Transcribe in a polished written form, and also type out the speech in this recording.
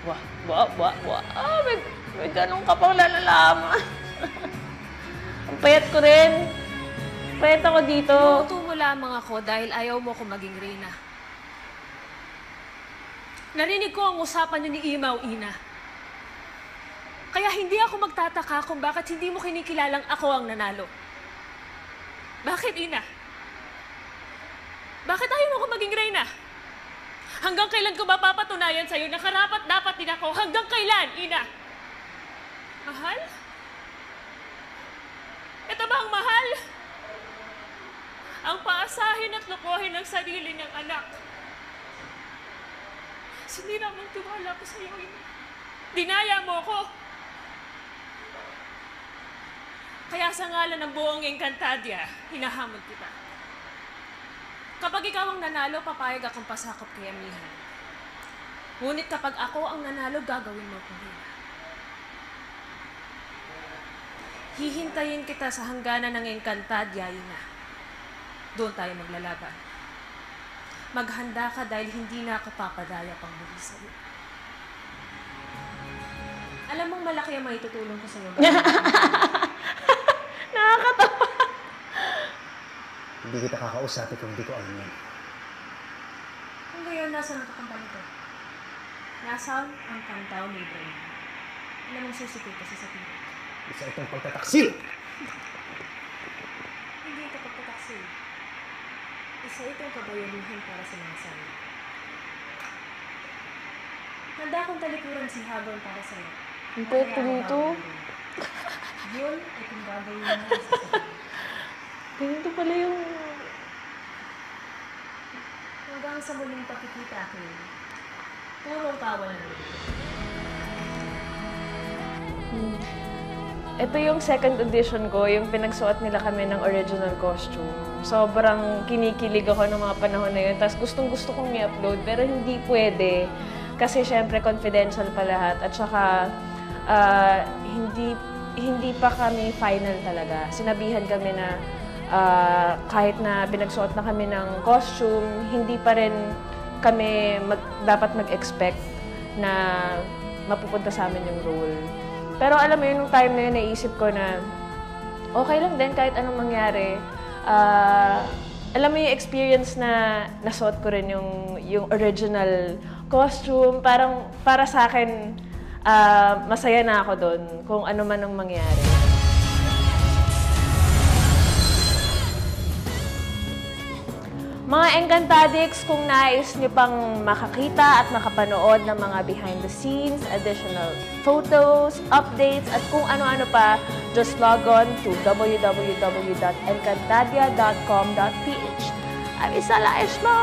Wah, wah, wah, wah. Ah, may ganun ka pang lalalaman. Ang payat ko rin. Payat ako dito. Inuuto mo lamang ako dahil ayaw mo ko maging reyna. Narinig ko ang usapan niyo ni Imaw, Ina. Kaya hindi ako magtataka kung bakit hindi mo kinikilalang ako ang nanalo. Bakit, Ina? Bakit ayaw mo ko maging reyna? Hanggang kailan ko ba papatunayan sa'yo na karapat-dapat din ako? Hanggang kailan, Ina? Mahal? Ito ba ang mahal? Ang paasahin at lukuhin ng sarili niyang anak. Sinira mong tiwala ko sa'yo, Ina. Dinaya mo ko. Kaya sa ngalan ng buong Encantadia, hinahamon kita. Kapag ikaw ang nanalo, papayag akong pasakop kay Amihan. Ngunit kapag ako ang nanalo, gagawin mo kong hina. Hihintayin kita sa hangganan ng Encantadia, Ina. Doon tayo maglalaban. Maghanda ka dahil hindi na ako papadaya pang muli sa'yo. Alam mong malaki ang maitutulong ko sa'yo. Nakakatawa. Hindi kita kakausapin kung hindi ko alam yan. Kung gayon, nasaan ang kakanta nito? Nasaan ang kantaw ni Ibrahim? Alam mong susikot kasi sa pilit. Isa itong pagtataksil! Hindi ito pagtataksil. Isa itong kabayanihan para sa mga sana. Handa akong talikuran si Habon para sa'yo. Ang payat ko dito. Yun ay kung gagawin mo sa sasabihin. Ganito pala yung... Hanggang sa muling pakikita akin, purong kawalan. Ito yung second edition ko, yung pinagsuot nila kami ng original costume. Sobrang kinikilig ako ng mga panahon na yun. Tapos gustong-gusto kong i-upload, pero hindi pwede. Kasi syempre confidential pa lahat. At saka hindi pa kami final talaga. Sinabihan kami na kahit na pinagsuot na kami ng costume, hindi pa rin kami dapat mag-expect na mapupunta sa amin yung role. Pero alam mo yun, nung time na yun, naisip ko na okay lang din kahit anong mangyari. Alam mo yung experience na nasuot ko rin yung original costume. Parang para sa akin, masaya na ako doon kung ano man ang mangyari. Mga Encantadicts, kung nais niyo pang makakita at makapanood ng mga behind the scenes, additional photos, updates, at kung ano-ano pa, just log on to www.encantadia.com.ph. I'm Isala Eshmo!